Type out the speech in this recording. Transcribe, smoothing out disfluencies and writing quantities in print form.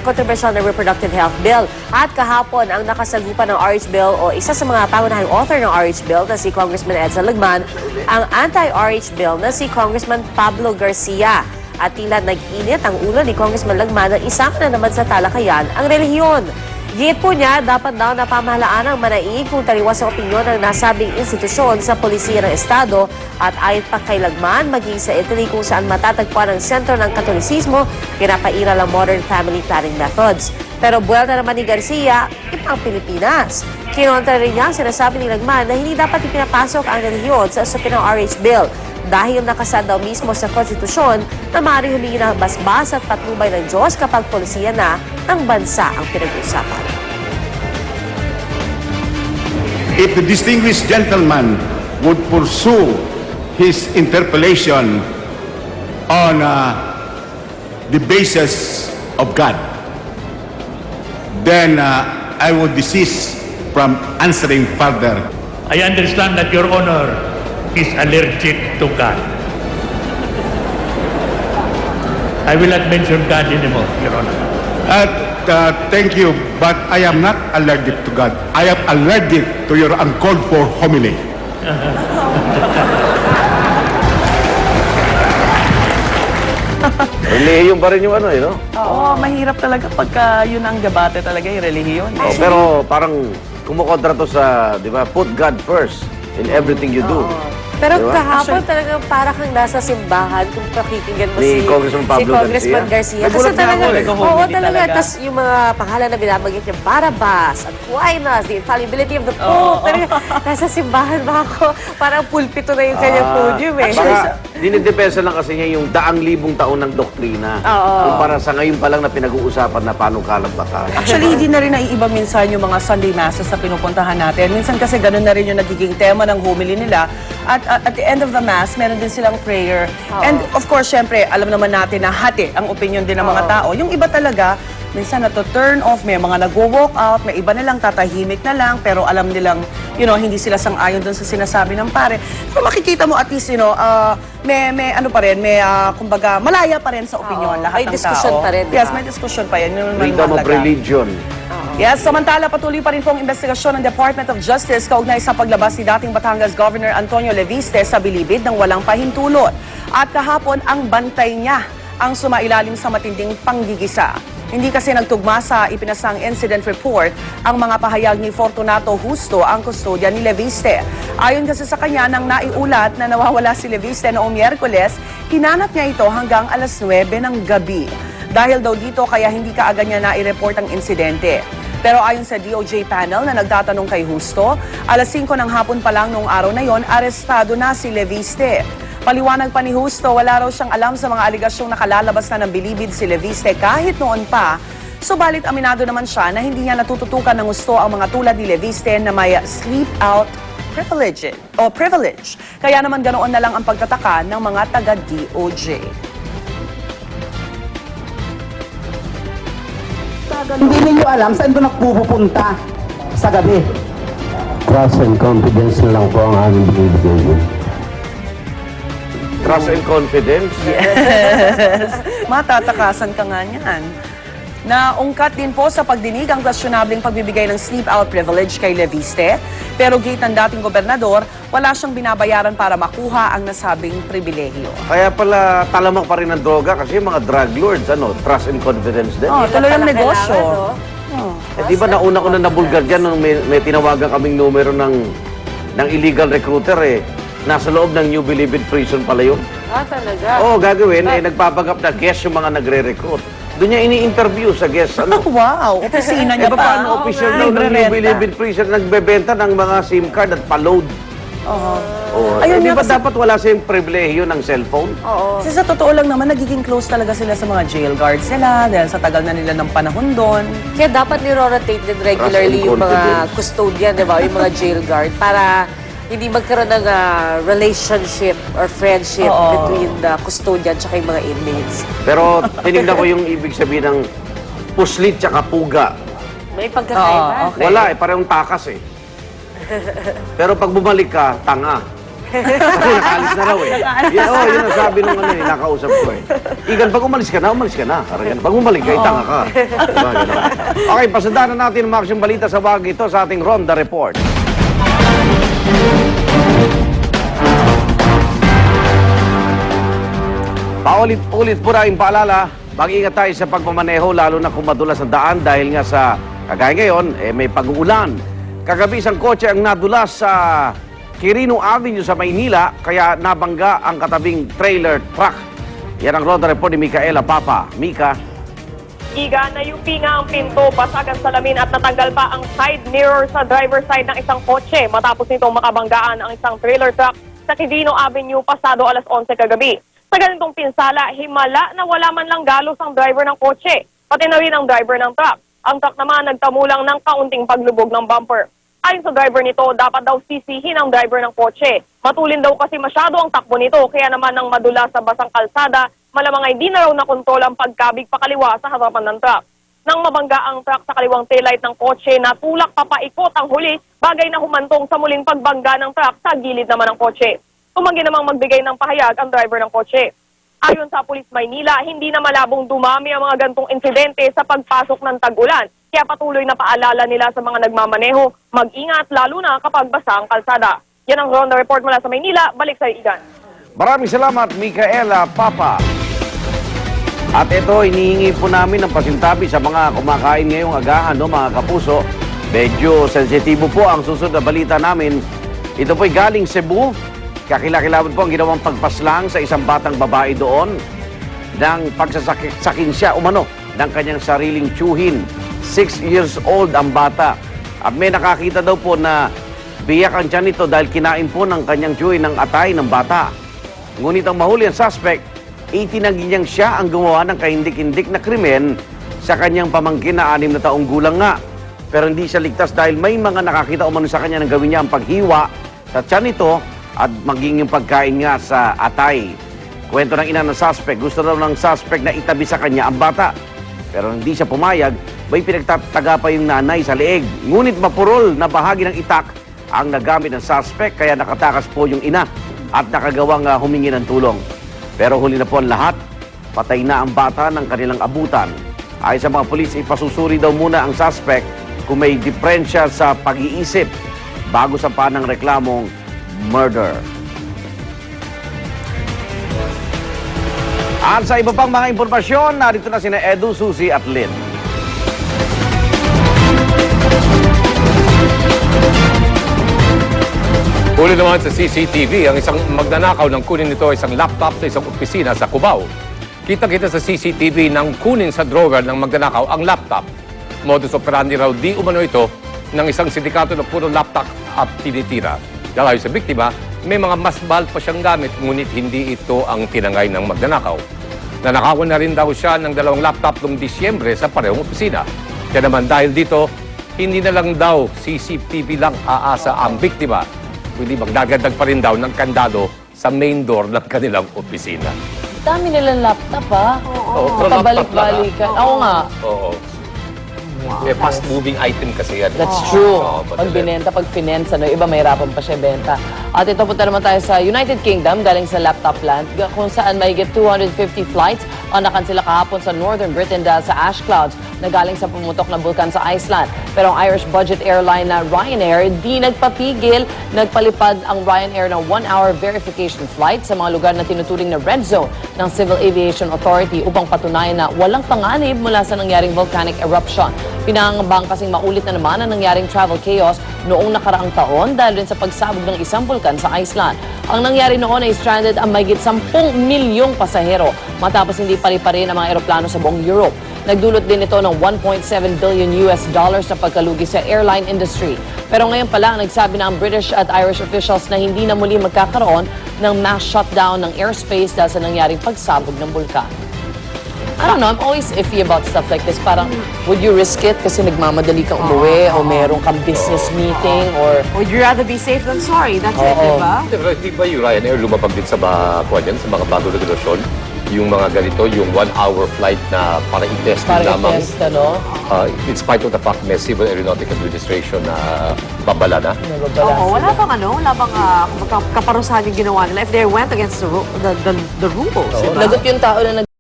controversial na reproductive health bill. At kahapon, ang nakasagupan ng RH bill o isa sa mga pangunahing author ng RH bill na si Congressman Edsel Lagman, ang anti-RH bill na si Congressman Pablo Garcia. At tila nag-init ang ulo ni Congressman Lagman na isang na naman sa talakayan ang relihiyon. Git po niya, dapat daw na pamahalaan ang manaig kung taliwas sa opinyon ng nasabing institusyon sa polisiya ng Estado at ayon pa kay Lagman, maging sa Italy kung saan matatagpuan ang sentro ng Katolisismo, pinapairal ang modern family planning methods. Pero buwelta naman ni Garcia, ipang Pilipinas. Kinontra rin niya ang sinasabi ni Lagman na hindi dapat ipinapasok ang relihiyon sa usapin ng RH bill dahil nakasad daw mismo sa konstitusyon na maaaring humingi ng basbas at patnubay ng Diyos kapag polisiya na ng bansa ang pinag-uusapan. If the distinguished gentleman would pursue his interpellation on the basis of God, then I would desist from answering further. I understand that Your Honor is allergic to God. I will not mention God anymore, Your Honor. Thank you, but I am not allergic to God. I am allergic to your uncalled for homily. Relihiyon pa rin yung ano, no? Oo, mahirap talaga pagka yun ang debate talaga, yung relihiyon. Oh, pero parang kumukontra to sa, di ba, put God first in everything you do. Pero Diba? kahapon talagang para kang nasa simbahan kung pakikinggan mo Ni Congressman Pablo Garcia. Kasi Nagulat nga talaga, ako eh. oo Hindi talaga. talaga. Tapos yung mga pangalan na binabanggit niya, Barabbas, Aquinas, the infallibility of the Pope. Talaga, nasa simbahan ba ako? Parang pulpito na yung kanyang podium eh. Baka dinidepensa lang kasi niya yung daang libong taon ng doktrina. Kumpara sa ngayon pa lang na pinag-uusapan na panukala batas. Actually, hindi na rin naiiba minsan yung mga Sunday Masses na pinupuntahan natin. Minsan kasi ganun na rin yung nagiging tema ng homily nila. At the end of the Mass, meron din silang prayer. And of course, syempre, alam naman natin na hati ang opinion din ng mga tao. Yung iba talaga, minsan na to turn off, may mga nagwo-walk out, may iba nilang tatahimik na lang, pero alam nilang, hindi sila sang-ayon dun sa sinasabi ng pare. Pero makikita mo at least, may ano pa rin, may, kumbaga, malaya pa rin sa opinion lahat May ng tao. diskusyon pa rin, Yes, diba? may diskusyon pa yan. Yun ang Freedom of mahalaga. religion. Yes, samantala patuloy pa rin pong investigasyon ng Department of Justice kaugnay sa paglabas ni dating Batangas Governor Antonio Leviste sa bilibid ng walang pahintulot. At kahapon, ang bantay niya ang sumailalim sa matinding panggigisa. Hindi kasi nagtugma sa ipinasang incident report ang mga pahayag ni Fortunato Justo, ang kustodya ni Leviste. Ayon kasi sa kanya, nang naiulat na nawawala si Leviste noong Miyerkules, hinanap niya ito hanggang alas 9 ng gabi. Dahil daw dito, kaya hindi kaagad niya nai-report ang insidente. Pero ayon sa DOJ panel na nagtatanong kay Justo, alas 5 ng hapon pa lang noong araw na yon, arestado na si Leviste. Paliwanag pa ni Justo, wala raw siyang alam sa mga aligasyong nakalalabas na ng bilibid si Leviste kahit noon pa. Subalit aminado naman siya na hindi niya natututukan ng gusto ang mga tulad ni Leviste na may sleep out privilege. Kaya naman ganoon na lang ang pagtataka ng mga taga-DOJ. Hindi ninyo alam saan ko nagpupunta sa gabi. Trust and confidence na lang po ang aming binibigay. Trust and confidence. Matatakasan ka nga niyan. Naungkat din po sa pagdinig ang kwestionableng pagbibigay ng sleep-out privilege kay Leviste, pero gate ng dating gobernador, wala siyang binabayaran para makuha ang nasabing pribilehyo. Kaya pala talamak pa rin ang droga kasi yung mga drug lords, trust and confidence din. Tuloy ang negosyo. Di ba nauna ko na nabulgar dyan nung may tinawagan kaming numero ng illegal recruiter Nasa loob ng New Bilibid Prison pala yun. Talaga? Oo, gagawin, nagpapagap na guest yung mga nagre-recruit. Doon niya ini-interview sa guest, Wow, opisina niya pa. paano official daw ng New Bilibid Prison nagbebenta ng mga SIM card at pa-load? Ayun Di nga ba kasi- dapat wala siyang pribilehyo ng cellphone? Kasi sa totoo lang naman, nagiging close talaga sila sa mga jail guards nila dahil sa tagal na nila ng panahon doon. Kaya dapat niro-rotate din regularly Trust and yung mga confidence. custodian, di ba? Yung mga jail guard para hindi magkaroon ng relationship or friendship between the custodian at yung mga inmates. Pero tinignan ko yung ibig sabihin ng puslit tsaka puga. May pagkakaiba. Okay. Wala parehong takas Pero pag bumalik ka, tanga. Kasi nakaalis na raw eh. Yun ang sabi nung nakausap ko eh. Igan, pag umalis ka na, umalis ka na. Karayan, pag bumalik ka, tanga ka. Diba, gano'n? Okay, pasundan na natin ang mga aksiyong balita sa bagay ito sa ating Ronda Report. Paulit-ulit po na yung paalala, mag-ingat tayo sa pagmamaneho, lalo na kung madulas ang daan dahil nga sa kagaya ngayon, may pag-uulan. Kagabi isang kotse ang nadulas sa Quirino Avenue sa Maynila, kaya nabangga ang katabing trailer truck. Yan ang Ronda Report ni Micaela Papa. Mika. Iga, nayupi nga ang pinto, basag ang salamin at natanggal pa ang side mirror sa driver side ng isang kotse matapos nitong makabanggaan ang isang trailer truck sa Quirino Avenue pasado alas 11 kagabi. Sa ganitong pinsala, himala na wala man lang galos ang driver ng kotse, pati na rin ang driver ng truck. Ang truck naman nagtamulang ng kaunting paglubog ng bumper. Ayon sa driver nito, dapat daw sisihin ang driver ng kotse. Matulin daw kasi masyado ang takbo nito, kaya naman nang madula sa basang kalsada, malamang ay di na raw nakontrol ang pagkabig pakaliwa sa harapan ng truck. Nang mabangga ang truck sa kaliwang taillight ng kotse, natulak papaikot ang huli, bagay na humantong sa muling pagbangga ng truck sa gilid naman ng kotse. Tumanggi namang magbigay ng pahayag ang driver ng kotse. Ayon sa Pulis Maynila, hindi na malabong dumami ang mga gantong insidente sa pagpasok ng tag-ulan. Kaya patuloy na paalala nila sa mga nagmamaneho, mag-ingat lalo na kapag basa ang kalsada. Yan ang Ronda Report mula sa Maynila. Balik sa Igan. Maraming salamat, Micaela Papa. At ito, hinihingi po namin ng pasintabi sa mga kumakain ngayong agahan, no, mga kapuso. Medyo sensitibo po ang susunod na balita namin. Ito po'y galing Cebu. Kakilakilabot po ang ginawang pagpaslang sa isang batang babae doon ng pagsasakin siya umano ng kanyang sariling tiyuhin. 6 years old ang bata. At may nakakita daw po na biyak ang tiyan nito dahil kinain po ng kanyang tiyuhin ng atay ng bata. Ngunit ang mahuli ang suspect, itinanggi niyang siya ang gumawa ng kahindik-hindik na krimen sa kanyang pamangkin na 6 na taong gulang nga. Pero hindi siya ligtas dahil may mga nakakita umano sa kanya nang gawin niya ang paghiwa sa tiyan nito at maging yung pagkain nga sa atay. Kwento ng ina ng suspect, gusto daw ng suspect na itabi sa kanya ang bata. Pero hindi siya pumayag, may pinagtataga pa yung nanay sa leeg. Ngunit mapurol na bahagi ng itak ang nagamit ng suspect, kaya nakatakas po yung ina at nakagawang humingi ng tulong. Pero huli na po ang lahat, patay na ang bata ng kanilang abutan. Ayon sa mga pulis, ipasusuri daw muna ang suspect kung may diferensya sa pag-iisip bago sa panang reklamong murder. At sa iba pang mga impormasyon, narito na sina Edu, Susie at Lynn. Huli naman sa CCTV, ang isang magnanakaw ng kunin nito isang laptop sa isang opisina sa Cubao. Kita-kita sa CCTV nang kunin sa drawer ng magnanakaw ang laptop. Modus operandi raw di umano ito ng isang sindikato na puro laptop at tinitira. Dahil sa biktima, may mga mas mahal pa siyang gamit, ngunit hindi ito ang tinangay ng magnanakaw. Nanakawan na rin daw siya ng 2 laptop noong Disyembre sa parehong opisina. Kaya naman dahil dito, hindi na lang daw CCTV lang aasa ang biktima, kundi magdagdag pa rin daw ng kandado sa main door ng kanilang opisina. Dami nilang laptop, ha? Oo, Pabalik-balikan. Oo nga. Oo. Fast-moving item kasi yan. That's true. Oo, Pag binenta, pag finance, iba mahirapan pa siya benta. At ito punta naman tayo sa United Kingdom, galing sa laptop plant, kung saan may 250 flights ang nakansela kahapon sa Northern Britain dahil sa ash clouds na galing sa pumutok na bulkan sa Iceland. Pero ang Irish budget airline na Ryanair, di nagpapigil. Nagpalipad ang Ryanair ng 1-hour verification flight sa mga lugar na tinuturing na red zone ng Civil Aviation Authority upang patunayan na walang panganib mula sa nangyaring volcanic eruption. Pinangambang kasing maulit na naman ang nangyaring travel chaos noong nakaraang taon dahil rin sa pagsabog ng isang bulkan sa Iceland. Ang nangyari noon ay stranded ang mahigit 10 milyong pasahero matapos hindi pari-pari ang mga eroplano sa buong Europe. Nagdulot din ito ng $1.7 billion na pagkalugi sa airline industry. Pero ngayon pala, nagsabi na ang British at Irish officials na hindi na muli magkakaroon ng mass shutdown ng airspace dahil sa nangyaring pagsabog ng bulkan. I don't know, I'm always iffy about stuff like this. Parang, would you risk it kasi nagmamadali kang umuwi o meron kang business meeting or... Would you rather be safe than sorry? That's it, di ba? Di ba yung Ryanair lumabag din sa mga bagong regulasyon? yung mga ganito, yung 1-hour flight na para i-test Para lamang. i-test, ano? In spite of the fact may Civil Aeronautic Administration na babala na. Oo, wala bang kaparusahan yung ginawa nila if they went against the rules. Lagot yung tao na